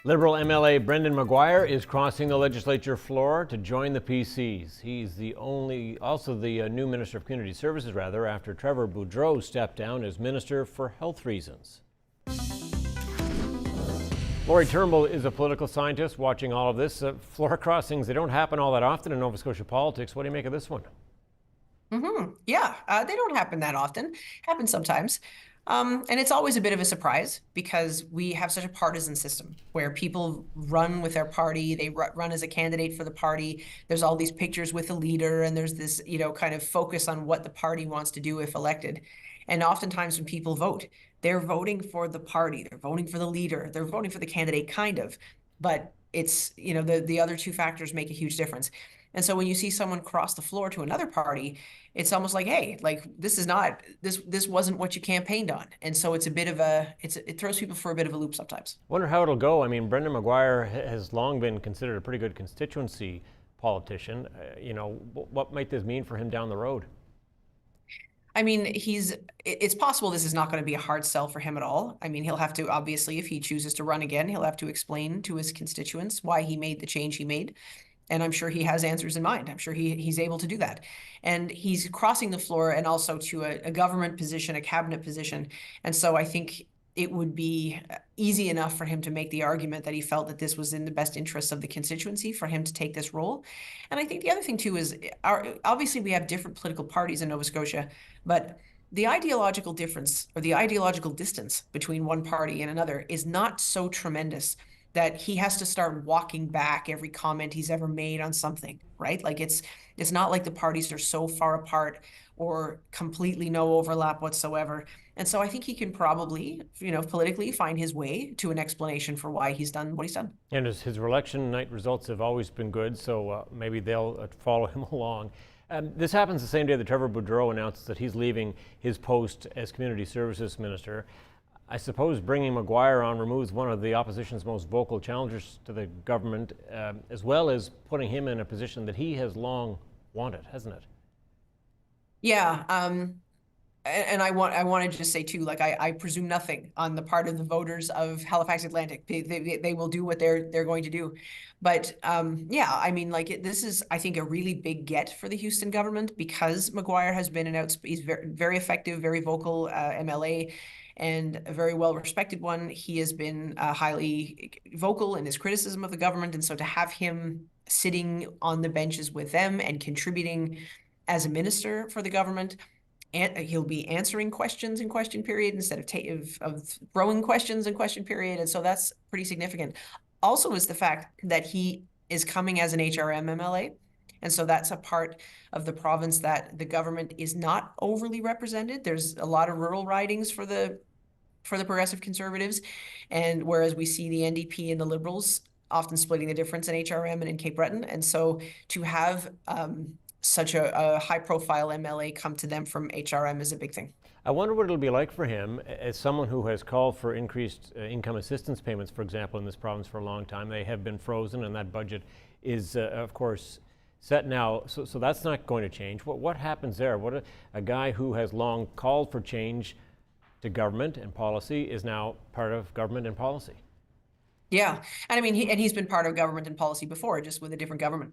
Liberal MLA Brendan Maguire is crossing the legislature floor to join the PCs. He's also the new Minister of Community Services, after Trevor Boudreau stepped down as Minister for health reasons. Lori Turnbull is a political scientist watching all of this. Floor crossings, they don't happen all that often in Nova Scotia politics. What do you make of this one? Yeah, they don't happen that often. Happen sometimes. And it's always a bit of a surprise because we have such a partisan system where people run with their party, they run as a candidate for the party. There's all these pictures with the leader, and there's this, kind of focus on what the party wants to do if elected. And oftentimes when people vote, they're voting for the party, they're voting for the leader, they're voting for the candidate, kind of. But it's, the other two factors make a huge difference. And so when you see someone cross the floor to another party, it's almost like, hey, like this wasn't what you campaigned on. And so it's a bit of it throws people for a bit of a loop sometimes. Wonder how it'll go. I mean, Brendan Maguire has long been considered a pretty good constituency politician. What might this mean for him down the road? I mean, it's possible this is not going to be a hard sell for him at all. I mean, he'll have to, obviously, if he chooses to run again, he'll have to explain to his constituents why he made the change he made. And I'm sure he has answers in mind. I'm sure he's able to do that. And he's crossing the floor and also to a government position, a cabinet position. And so I think it would be easy enough for him to make the argument that he felt that this was in the best interests of the constituency for him to take this role. And I think the other thing too is obviously we have different political parties in Nova Scotia, but the ideological difference or the ideological distance between one party and another is not so tremendous that he has to start walking back every comment he's ever made on something, right? Like it's not like the parties are so far apart or completely no overlap whatsoever. And so I think he can probably, politically find his way to an explanation for why he's done what he's done. And his election night results have always been good, so maybe they'll follow him along. This happens the same day that Trevor Boudreau announced that he's leaving his post as Community Services Minister. I suppose bringing Maguire on removes one of the opposition's most vocal challengers to the government, as well as putting him in a position that he has long wanted, hasn't it? Yeah, and I want to just say too, like I presume nothing on the part of the voters of Halifax Atlantic. They will do what they're going to do, but yeah, I mean, like this is, I think, a really big get for the Houston government because Maguire has been he's very, very effective, very vocal MLA. And a very well-respected one. He has been highly vocal in his criticism of the government. And so to have him sitting on the benches with them and contributing as a minister for the government, and he'll be answering questions in question period instead of throwing questions in question period. And so that's pretty significant. Also is the fact that he is coming as an HRM MLA. And so that's a part of the province that the government is not overly represented. There's a lot of rural ridings for the Progressive Conservatives, and whereas we see the NDP and the Liberals often splitting the difference in HRM and in Cape Breton. And so to have such a high-profile MLA come to them from HRM is a big thing. I wonder what it'll be like for him as someone who has called for increased income assistance payments, for example, in this province for a long time. They have been frozen, and that budget is, of course, set now, so that's not going to change. What happens there? What a guy who has long called for change to government and policy is now part of government and policy. Yeah, and I mean, he's been part of government and policy before, just with a different government.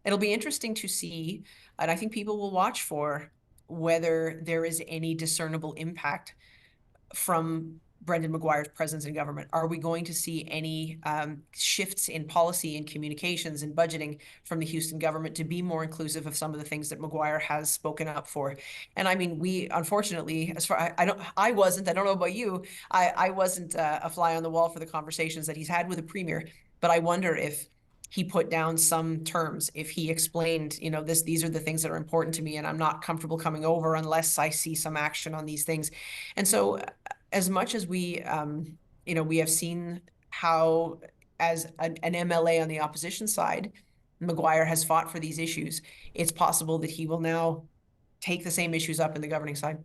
It'll be interesting to see, and I think people will watch for whether there is any discernible impact from Brendan Maguire's presence in government. Are we going to see any shifts in policy and communications and budgeting from the Houston government to be more inclusive of some of the things that Maguire has spoken up for? And I mean, we unfortunately, I don't know about you, I wasn't a fly on the wall for the conversations that he's had with the premier, but I wonder if he put down some terms, if he explained, these are the things that are important to me, and I'm not comfortable coming over unless I see some action on these things. And so as much as we have seen how, as an MLA on the opposition side, Maguire has fought for these issues, it's possible that he will now take the same issues up in the governing side.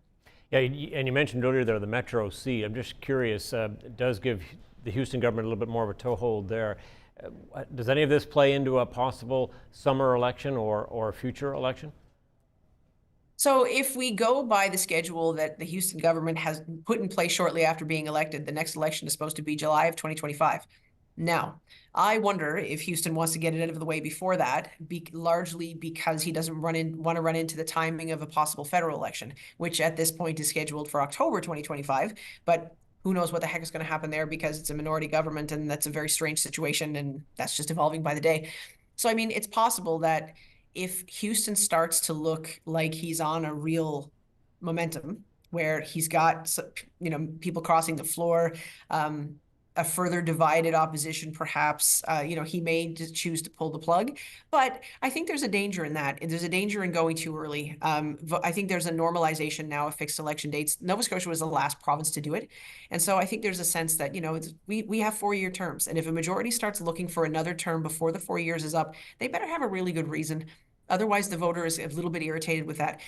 Yeah, and you mentioned earlier there the Metro C. I'm just curious, it does give the Houston government a little bit more of a toehold there. Does any of this play into a possible summer election or a future election? So if we go by the schedule that the Houston government has put in place shortly after being elected, the next election is supposed to be July of 2025. Now, I wonder if Houston wants to get it out of the way before that, largely because he doesn't want to run into the timing of a possible federal election, which at this point is scheduled for October 2025. But who knows what the heck is going to happen there, because it's a minority government and that's a very strange situation, and that's just evolving by the day. So, I mean, it's possible that if Houston starts to look like he's on a real momentum, where he's got, people crossing the floor, a further divided opposition, perhaps, he may just choose to pull the plug. But I think there's a danger in that. There's a danger in going too early. I think there's a normalization now of fixed election dates. Nova Scotia was the last province to do it. And so I think there's a sense that, we have 4-year terms. And if a majority starts looking for another term before the 4 years is up, they better have a really good reason. Otherwise, the voter is a little bit irritated with that.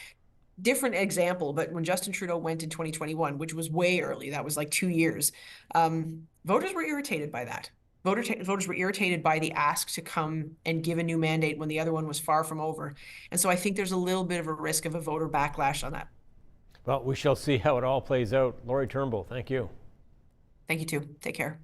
Different example, but when Justin Trudeau went in 2021, which was way early, that was like 2 years, voters were irritated by that. Voters were irritated by the ask to come and give a new mandate when the other one was far from over. And so I think there's a little bit of a risk of a voter backlash on that. Well, we shall see how it all plays out. Lori Turnbull, thank you. Thank you too. Take care.